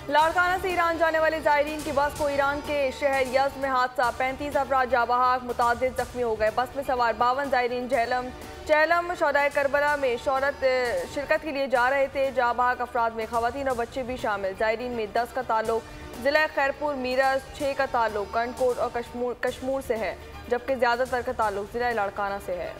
लाड़काना से ईरान जाने वाले जायरीन की बस को ईरान के शहर यज़्द में हादसा, 35 अफराद जाँ बहक, मुतादिद जख्मी हो गए। बस में सवार 52 जायरीन चहलम शोहदाए करबला में शिरकत के लिए जा रहे थे। जाँ बहक अफराद में खवातीन और बच्चे भी शामिल। जायरीन में 10 का ताल्लुक जिला खैरपुर मीरज, 6 का ताल्लुक कंडकोट और कश्मूर से है, जबकि ज़्यादातर का ताल्लुक जिला लाड़काना से है।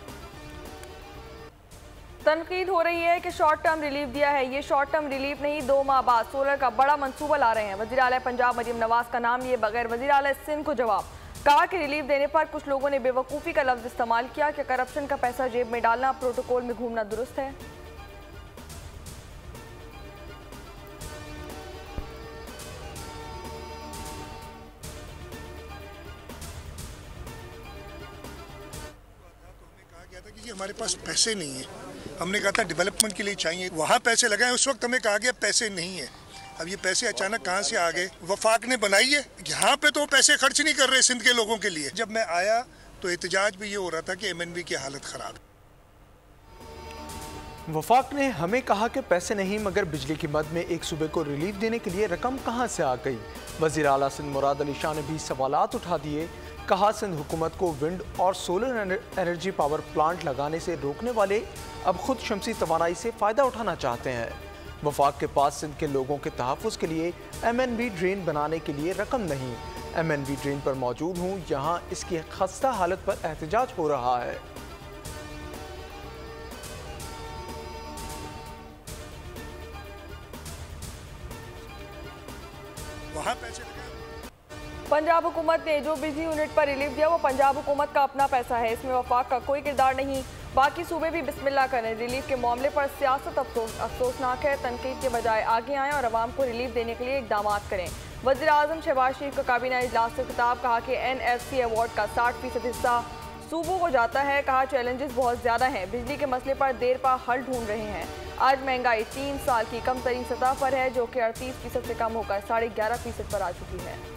तनकीद हो रही है कि शॉर्ट टर्म रिलीफ दिया है। ये शॉर्ट टर्म रिलीफ नहीं, 2 माह बाद सोलर का बड़ा मंसूबा ला रहे हैं। वज़ीर आला पंजाब मरियम नवाज का नाम लिए बगैर वज़ीर आला सिंध को जवाब, कहा कि रिलीफ देने पर कुछ लोगों ने बेवकूफ़ी का लफ्ज़ इस्तेमाल किया कि करप्शन का पैसा जेब में डालना, प्रोटोकॉल में घूमना दुरुस्त है। कि हमारे पास पैसे नहीं है, हमने कहा था डेवलपमेंट के लिए चाहिए, वहाँ पैसे लगाए। उस वक्त हमें कहा गया पैसे नहीं है। अब ये पैसे अचानक कहाँ से आ गए? वफाक ने बनाई है, यहाँ पे तो पैसे खर्च नहीं कर रहे सिंध के लोगों के लिए। जब मैं आया तो एहतजाज भी ये हो रहा था कि MNV की हालत खराब है। वफाक ने हमें कहा कि पैसे नहीं, मगर बिजली की मद में एक सूबे को रिलीफ देने के लिए रकम कहाँ से आ गई? वज़ीर आला सिंध मुराद अली शाह ने भी सवालात उठा दिए। कहा सिंध हुकूमत को विंड और सोलर एनर्जी पावर प्लांट लगाने से रोकने वाले अब खुद शमसी तवानाई से फ़ायदा उठाना चाहते हैं। वफाक के पास सिंध के लोगों के तहफ़्फ़ुज़ के लिए MNV ड्रेन बनाने के लिए रकम नहीं। MNV ड्रेन पर मौजूद हूँ, यहाँ इसकी खस्ता हालत पर एहतजाज हो रहा है। वहाँ पैसे पंजाब हुकूमत ने जो बिजली यूनिट पर रिलीफ दिया वो पंजाब हुकूमत का अपना पैसा है, इसमें वफाक का कोई किरदार नहीं। बाकी सूबे भी बिस्मिल्लाह करें। रिलीफ के मामले पर सियासत अफसोसनाक है। तनकीद के बजाय आगे आएँ और आवाम को रिलीफ देने के लिए इकदाम करें। वज़ीर आज़म शहबाज शरीफ का काबीना इजलास से खिताब, कहा कि NFC अवार्ड का 60% हिस्सा सूबों को जाता है। कहा चैलेंजेस बहुत ज़्यादा हैं, बिजली के मसले पर देर पा हल ढूंढ रहे हैं। आज महंगाई 3 साल की कम तरीन सतह पर है, जो कि 38% से कम होकर 11.5% पर आ चुकी है।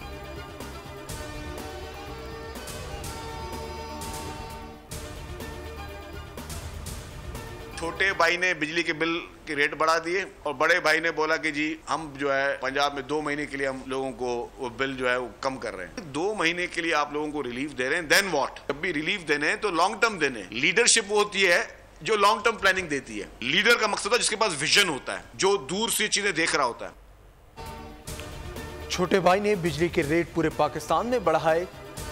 छोटे भाई ने बिजली के बिल के रेट बढ़ा दिए और बड़े भाई ने बोला कि जी हम जो है पंजाब में 2 महीने के लिए हम लोगों को वो बिल जो है वो कम कर रहे हैं। 2 महीने के लिए आप लोगों को रिलीफ दे रहे हैं, देन व्हाट? जब भी रिलीफ देने हैं तो लॉन्ग टर्म देने। लीडरशिप वो होती है जो लॉन्ग टर्म प्लानिंग देती है। लीडर का मकसद है जिसके पास विजन होता है, जो दूर से चीजें देख रहा होता है। छोटे भाई ने बिजली के रेट पूरे पाकिस्तान में बढ़ाए,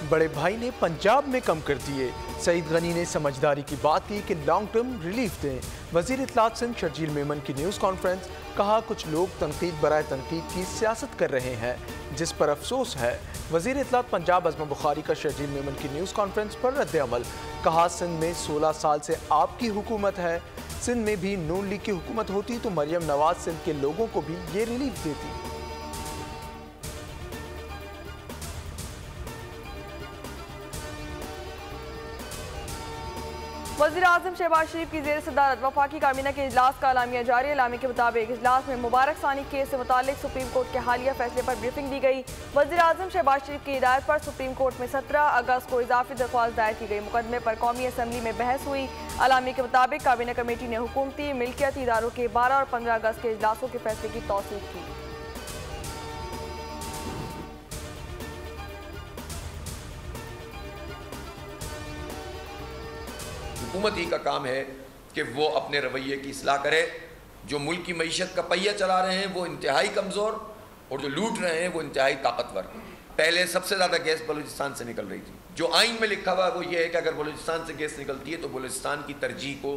बड़े भाई ने पंजाब में कम कर दिए। सईद गनी ने समझदारी की बात की कि लॉन्ग टर्म रिलीफ दें। वज़ीर इत्तलात सिंध शर्जील मेमन की न्यूज़ कॉन्फ्रेंस, कहा कुछ लोग तनकीद बराए तनकीद की सियासत कर रहे हैं, जिस पर अफसोस है। वज़ीर इत्तलात पंजाब अज़मा बुखारी का शर्जील मेमन की न्यूज़ कॉन्फ्रेंस पर रद्द अमल, कहा सिंध में 16 साल से आपकी हुकूमत है। सिंध में भी नून लीग की हुकूमत होती तो मरियम नवाज सिंध के लोगों को भी ये रिलीफ देती। वज़ीर आज़म शहबाज शरीफ की ज़ेर सदारत वफाकी काबीना के इजलास का अलामिया जारी। अलामी के मुताबिक इजलास में मुबारक सानी केस से मुतालिक सुप्रीम कोर्ट के हालिया फैसले पर ब्रीफिंग दी गई। वज़ीर आज़म शहबाज शरीफ की हिदायत पर सुप्रीम कोर्ट में 17 अगस्त को इजाफी दरख्वास्त दायर की गई। मुकदमे पर कौमी असम्बली में बहस हुई। अलामी के मुताबिक काबीना कमेटी ने हुकूमती मिल्कियती इदारों के 12 और 15 अगस्त के इजलासों के फैसले की तौसीक की। हुकूमत ही का काम है कि वो अपने रवैये की इस्लाह करे। जो मुल्क की मईशत का पहिया चला रहे हैं वो इंतहाई कमज़ोर और जो लूट रहे हैं वो इंतहाई ताकतवर। पहले सबसे ज़्यादा गैस बलूचिस्तान से निकल रही थी। जो आइन में लिखा हुआ है वो ये है कि अगर बलूचिस्तान से गैस निकलती है तो बलूचिस्तान की तरजीह को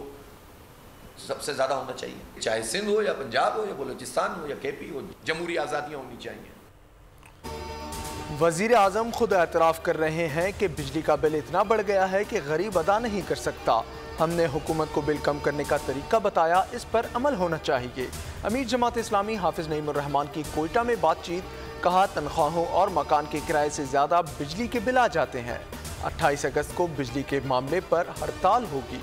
सबसे ज़्यादा होना चाहिए, चाहे सिंध हो या पंजाब हो या बलूचिस्तान हो या KP हो। जमहूरी आज़ादियाँ होनी चाहिए। वज़ीर आज़म खुद एतराफ़ कर रहे हैं कि बिजली का बिल इतना बढ़ गया है कि गरीब अदा नहीं कर सकता। हमने हुकूमत को बिल कम करने का तरीका बताया, इस पर अमल होना चाहिए। अमीर जमात इस्लामी हाफिज़ नईमुर रहमान की कोयटा में बातचीत, कहा तनख्वाहों और मकान के किराए से ज़्यादा बिजली के बिल आ जाते हैं। 28 अगस्त को बिजली के मामले पर हड़ताल होगी।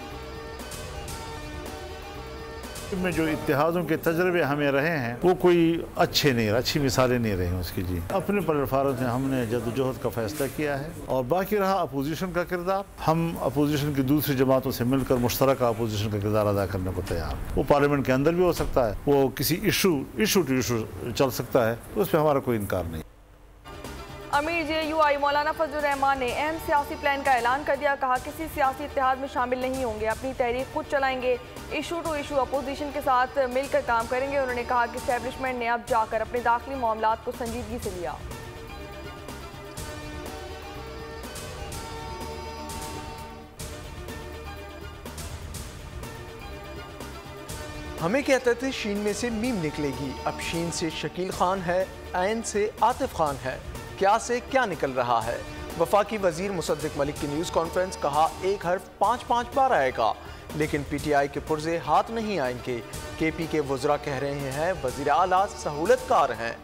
में जो इत्तेहादों के तजर्बे हमें रहे हैं वो कोई अच्छे नहीं, अच्छी मिसालें नहीं रही उसकी जी। अपने प्लेटफार्म से हमने जद्दोजहद का फैसला किया है और बाकी रहा अपोजिशन का किरदार। हम अपोजिशन की दूसरी जमातों से मिलकर मुश्तरका अपोजिशन का किरदार अदा करने को तैयार। वो पार्लियामेंट के अंदर भी हो सकता है, वो किसी इशू टू इशू चल सकता है, तो उस पर हमारा कोई इनकार नहीं। अमीर JUI मौलाना फजलुर रहमान ने अहम सियासी प्लान का ऐलान कर दिया। कहा किसी सियासी इत्तेहाद में शामिल नहीं होंगे, अपनी तहरीक खुद चलाएंगे, इशू टू इशू अपोजिशन के साथ मिलकर काम करेंगे। उन्होंने कहा कि एस्टैब्लिशमेंट ने अब जाकर अपने दाखिली मामलात को संजीदगी से लिया। हमें कहते थे शीन में से मीम निकलेगी, अब शीन से शकील खान है, ऐन से आतिफ खान है, क्या से क्या निकल रहा है। वफाकी वजीर मुसद्दिक मलिक की न्यूज़ कॉन्फ्रेंस। कहा एक हर्फ 5-5 बार आएगा, लेकिन PTI के पुर्जे हाथ नहीं आएंगे। KP के वज़रा कह रहे हैं वज़ीर आला सहूलतकार हैं,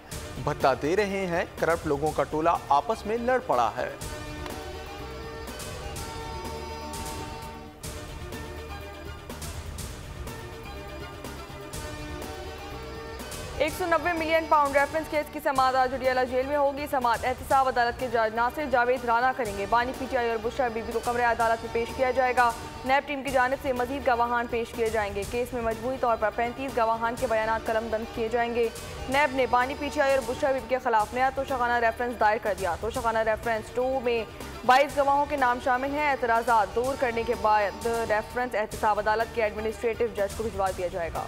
भत्ता दे रहे हैं, करप्ट लोगों का टोला आपस में लड़ पड़ा है। 190 मिलियन पाउंड रेफरेंस केस की समाअत आज अडियाला जेल में होगी। समाअत एहतसाब अदालत के जज नासिर जावेद राना करेंगे। बानी PTI और बुशरा बीबी को कमरे अदालत में पेश किया जाएगा। नैब टीम की जानिब से मजीद गवाहान पेश किए जाएंगे। केस में मजमूई तौर पर 35 गवाहान के बयान कलमबंद किए जाएंगे। नैब ने बानी PTI और बुशरा बीबी के खिलाफ नया तोशाखाना रेफरेंस दायर कर दिया। तोशाखाना रेफरेंस 2 में 22 गवाहों के नाम शामिल हैं। एतराज़ात दूर करने के बाद रेफरेंस एहतसाब अदालत के एडमिनिस्ट्रेटिव जज को भिजवा दिया जाएगा।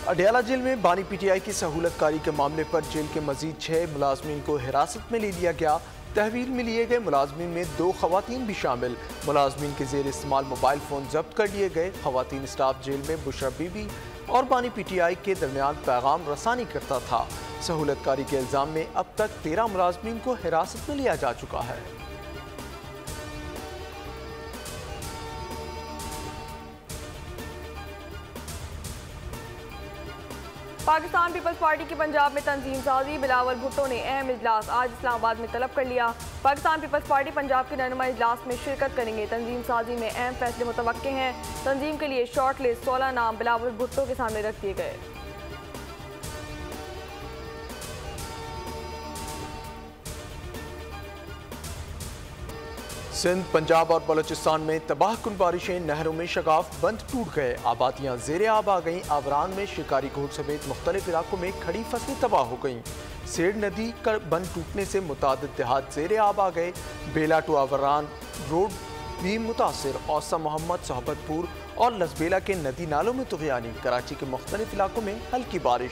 अडियाला जेल में बानी PTI की सहूलतकारी के मामले पर जेल के मजीद 6 मुलाजमीन को हिरासत में ले लिया गया। तहवील में लिए गए मुलाजमीन में 2 खवातीन भी शामिल। मुलाजमीन के जेर इस्तेमाल मोबाइल फ़ोन जब्त कर लिए गए। खवातीन स्टाफ जेल में बुशरा बीबी और बानी PTI के दरमियान पैगाम रसानी करता था। सहूलतकारी के इल्ज़ाम में अब तक 13 मुलाजमीन को हिरासत में लिया जा चुका है। पाकिस्तान पीपल्स पार्टी की पंजाब में तंजीम साजी। बिलावल भुट्टो ने अहम इजलास आज इस्लामाबाद में तलब कर लिया। पाकिस्तान पीपल्स पार्टी पंजाब के रहनुमा इजलास में शिरकत करेंगे। तंजीम साजी में अहम फैसले मुतवक्के हैं। तंजीम के लिए शॉर्ट लिस्ट 16 नाम बिलावल भुट्टो के सामने रख दिए गए। सिंध, पंजाब और बलूचिस्तान में तबाहकुन बारिशें, नहरों में शगाफ बंद टूट गए। आबादियां ज़ेरे आब आ गईं। आवरान में शिकारी घोट समेत मुख्तलिफ इलाकों में खड़ी फसलें तबाह हो गईं। सेड़ नदी का बंद टूटने से मुतादिद देहात ज़ेरे आब आ गए। बेला टू आवरान रोड भी मुतासर। औसा मोहम्मद, सोहबतपुर और लसबेला के नदी नालों में तुग़यानी। कराची के मुख्तलिफ इलाकों में हल्की बारिश।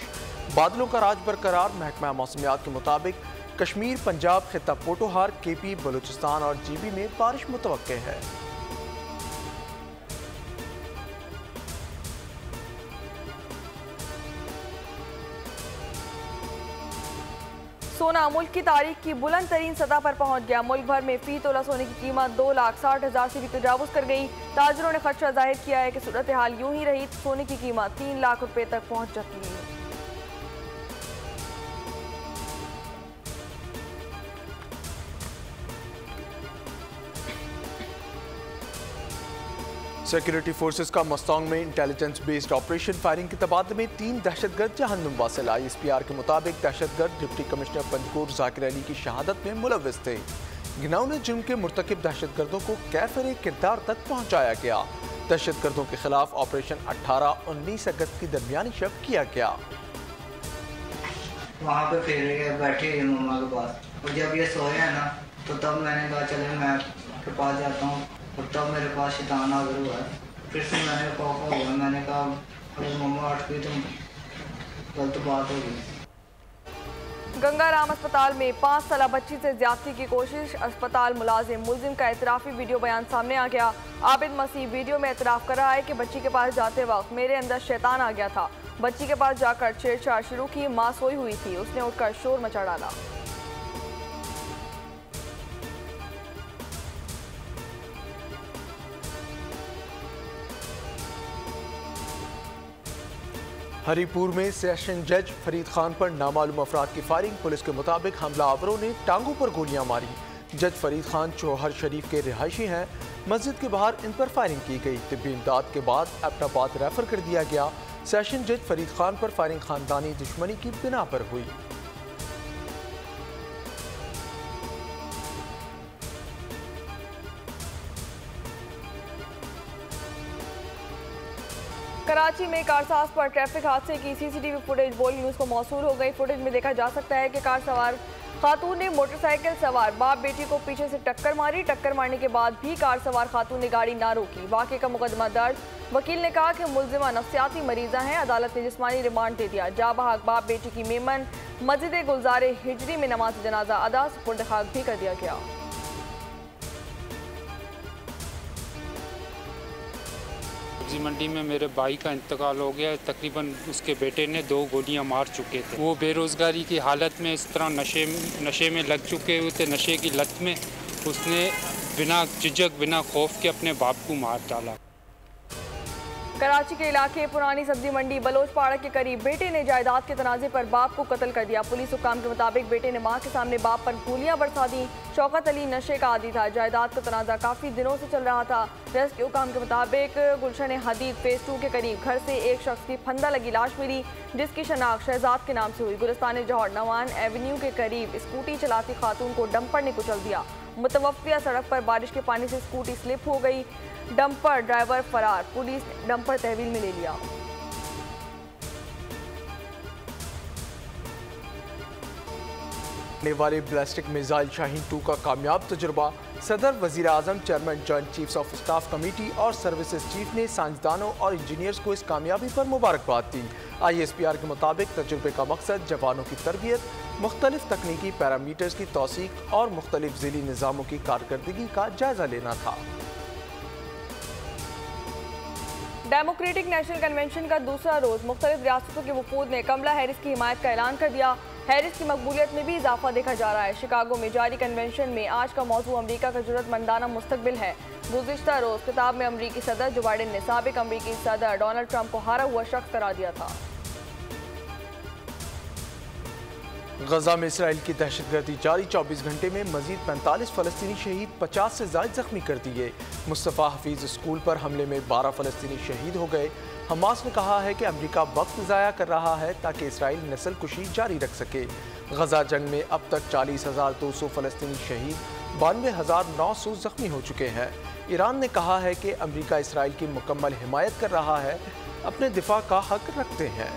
बादलों का राज बरकरार। महकमा मौसमियात के मुताबिक कश्मीर, पंजाब, खित्ता पोटोहार, KP, बलूचिस्तान और GB में बारिश मुतवक्के है। सोना मुल्क की तारीख की बुलंद तरीन सतह पर पहुंच गया। मुल्क भर में फी तोला सोने की कीमत 2,60,000 से भी तजावुज कर गई। ताजरों ने खदशा जाहिर किया है कि सूरत हाल यूं ही रही तो सोने की कीमत 3 लाख रुपए तक पहुंच सकती है। सिक्योरिटी फोर्सेस का मस्तोंग में इंटेलिजेंस बेस्ड ऑपरेशन फायरिंग के तबादले में 3 दहशतगर्द जहन्नुम वासिल। ISPR के मुताबिक दहशतगर्द डिप्टी कमिश्नर पंजकोट जाकिर अली की शहादत में मुलव्विस थे। घिनौने जुर्म के मुर्तकिब दहशतगर्दों को कैफर किरदार तक पहुंचाया गया। दहशतगर्दों के खिलाफ ऑपरेशन 18-19 अगस्त की दरमियानी शब किया गया। वहाँ पे फिर बैठे मम्मा के पास, और जब ये सोए हैं ना तो तब मैंने कहा चले मैं के पास जाता हूँ, और तब मेरे पास शैतान हाजिर हुआ है। फिर से मैंने खौफ हुआ, मैंने कहा अरे मम्मा उठ गई तो गलत बात हो गई। गंगाराम अस्पताल में 5 साला बच्ची से ज्यादती की कोशिश। अस्पताल मुलाजिम मुलजिम का एतराफ़ी वीडियो बयान सामने आ गया। आबिद मसीह वीडियो में एतराफ़ कर रहा है कि बच्ची के पास जाते वक्त मेरे अंदर शैतान आ गया था। बच्ची के पास जाकर छेड़छाड़ शुरू की। माँ सोई हुई थी, उसने उठकर शोर मचा डाला। हरिपुर में सेशन जज फरीद खान पर नामालूम अफराद की फायरिंग। पुलिस के मुताबिक हमलावरों ने टांगों पर गोलियां मारी। जज फरीद खान चौहर शरीफ के रिहायशी हैं। मस्जिद के बाहर इन पर फायरिंग की गई। तिब्बी इमदाद के बाद एबटाबाद रेफर कर दिया गया। सेशन जज फरीद खान पर फायरिंग खानदानी दुश्मनी की बिना पर हुई। कराची में कारसाज पर ट्रैफिक हादसे की सीसीटीवी फुटेज बोल न्यूज़ को मौसूल हो गई। फुटेज में देखा जा सकता है कि कार सवार खातून ने मोटरसाइकिल सवार बाप बेटी को पीछे से टक्कर मारी। टक्कर मारने के बाद भी कार सवार खातून ने गाड़ी ना रोकी। वाक़े का मुकदमा दर्ज। वकील ने कहा कि मुलजिमा नफ्सियाती मरीजा हैं। अदालत ने जिस्मानी रिमांड दे दिया। जाबहक बाप बेटी की मेमन मस्जिद गुलजारे हिजरी में नमाज जनाजा अदा सुपुर्द खाक भी कर दिया गया। सब्जी मंडी में मेरे भाई का इंतकाल हो गया। तकरीबन उसके बेटे ने 2 गोलियां मार चुके थे। वो बेरोज़गारी की हालत में इस तरह नशे में लग चुके हुए थे। नशे की लत में उसने बिना झिझक बिना खौफ के अपने बाप को मार डाला। कराची के इलाके पुरानी सब्जी मंडी बलोचपाड़ा के करीब बेटे ने जायदाद के तनाजे पर बाप को कत्ल कर दिया। पुलिस हुक्काम के मुताबिक बेटे ने मां के सामने बाप पर गोलियां बरसा दी। शौकत अली नशे का आदी था। जायदाद का तनाजा काफ़ी दिनों से चल रहा था। रेस्क्यू हुक्काम के मुताबिक गुलशन हदीद फेज 2 के करीब घर से एक शख्स की फंदा लगी लाश मिली, जिसकी शनाख्त शहजाद के नाम से हुई। गुलिस्तान जौहर नवान एवेन्यू के करीब स्कूटी चलाती खातून को डंपर ने कुचल दिया। मुतवफ़्फ़िया सड़क पर बारिश के पानी से स्कूटी स्लिप हो गई। डंपर ड्राइवर फरार। पुलिस ने डंपर तहवील में ले लिया। वाले बैलिस्टिक मिसाइल शाहीन 2 का कामयाब तजुर्बा। सदर, वजीर आजम, chairman joint chiefs of staff committee और सर्विसेज चीफ ने साइंसदानों और इंजीनियर्स को इस कामयाबी पर मुबारकबाद दी। ISPR के मुताबिक तजुर्बे का मकसद जवानों की तरबियत, मुख्तलिफ तकनीकी पैरामीटर्स की तौसीक और मुख्तलिफ ज़िली निज़ामों की कारकर्दगी का जायजा लेना था। डेमोक्रेटिक नेशनल कन्वेंशन का दूसरा रोज मुख्तलिफ रियासतों के वफूद ने कमला हैरिस की हिमायत का ऐलान कर दिया। हैरिस की मकबूलियत में भी इजाफा देखा जा रहा है। शिकागो में जारी कन्वेंशन में आज का मौजू अमरीका का जुर्रतमंदाना मुस्तकबिल है। गुज़िश्ता रोज खिताब में अमरीकी सदर जो बाइडेन ने साबिक अमरीकी सदर डोनाल्ड ट्रंप को हारा हुआ शख्स करार दिया था। गजा में इसराइल की दहशतगर्दी जारी। 24 घंटे में मजीद 45 फ़लस्तीनी शहीद, 50 से ज़ायद जख्मी कर दिए। मुस्तफ़ा हफीज़ स्कूल पर हमले में 12 फ़लस्तीनी शहीद हो गए। हमास ने कहा है कि अमेरिका वक्त ज़ाया कर रहा है ताकि इसराइल नस्ल कुशी जारी रख सके। गजा जंग में अब तक 40,200 फ़लस्तीनी शहीद, 92,900 जख्मी हो चुके हैं। ईरान ने कहा है कि अमेरिका इसराइल की मुकम्मल हिमायत कर रहा है, अपने दिफा का हक रखते हैं।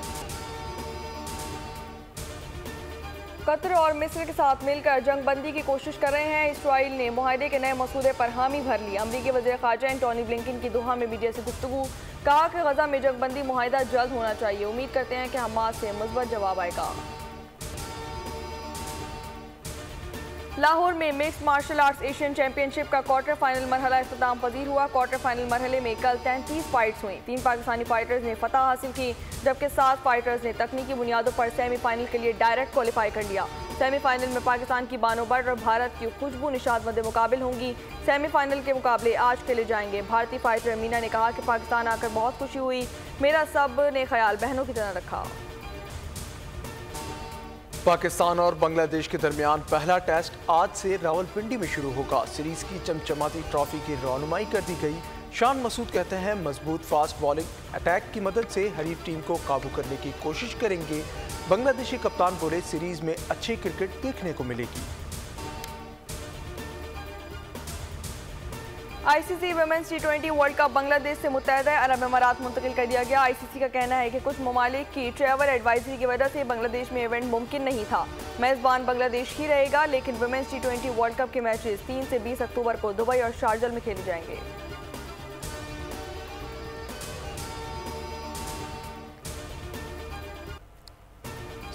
कतर और मिस्र के साथ मिलकर जंग बंदी की कोशिश कर रहे हैं। इसराइल ने मुआहदे के नए मसूदे पर हामी भर ली। अमरीकी वज़ीर ख़ारजा एंटोनी ब्लिंकन की दोहा में मीडिया से गुफ्तगू। कहा कि गजा में जंग बंदी मुआहदा जल्द होना चाहिए। उम्मीद करते हैं कि हमास से मुस्बत जवाब आएगा। लाहौर में mixed martial arts Asian championship का क्वार्टर फाइनल मरहला इख्तिताम पजीर हुआ। क्वार्टर फाइनल मरहले में कल 33 फाइट्स हुई। 3 पाकिस्तानी फाइटर्स ने फतह हासिल की, जबकि 7 फाइटर्स ने तकनीकी बुनियादों पर सेमीफाइनल के लिए डायरेक्ट क्वालिफाई कर लिया। सेमीफाइनल में पाकिस्तान की बानो बट और भारत की खुशबू निशाद मद्दे मुकाबिल होंगी। सेमीफाइनल के मुकाबले आज खेले जाएंगे। भारतीय फाइटर मीना ने कहा कि पाकिस्तान आकर बहुत खुशी हुई, मेरा सब ने ख्याल बहनों की तरह रखा। पाकिस्तान और बांग्लादेश के दरमियान पहला टेस्ट आज से रावलपिंडी में शुरू होगा। सीरीज की चमचमाती ट्रॉफी की रौनुमाई कर दी गई। शान मसूद कहते हैं मजबूत फास्ट बॉलिंग अटैक की मदद से हरीफ टीम को काबू करने की कोशिश करेंगे। बांग्लादेशी कप्तान बोले सीरीज में अच्छी क्रिकेट देखने को मिलेगी। ICC women's T20 world cup Bangladesh से मुत्तहदा अरब अमारात मुंतकिल कर दिया गया। ICC का कहना है कि कुछ ममालिक की ट्रैवल एडवाइजरी की वजह से बांग्लादेश में इवेंट मुमकिन नहीं था। मेज़बान बांग्लादेश ही रहेगा, लेकिन वुमेन्स T20 वर्ल्ड कप के मैचेस 3 से 20 अक्टूबर को दुबई और शारजाह में खेले जाएंगे।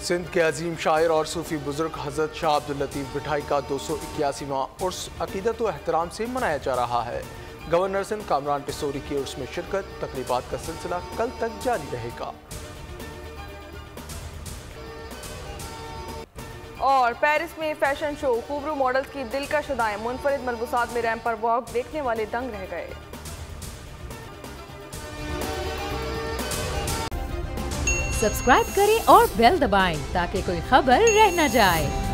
सिंध के अजीम शायर और सूफी बुजुर्ग हज़रत शाह अब्दुल लतीफ़ बिठाई का 281वां उर्स अक़ीदत व एहतराम से मनाया जा रहा है। गवर्नर सिंध कामरान पिसोरी की उर्स में शिरकत, तकरीबात का सिलसिला कल तक जारी रहेगा। और पेरिस में फैशन शो, खूबरू मॉडल्स की दिलकश अदाएं, मुनफरिद मलबूसात में रैंप पर वॉक, देखने वाले दंग रह गए। सब्सक्राइब करें और बेल दबाएं ताकि कोई खबर रह न जाए।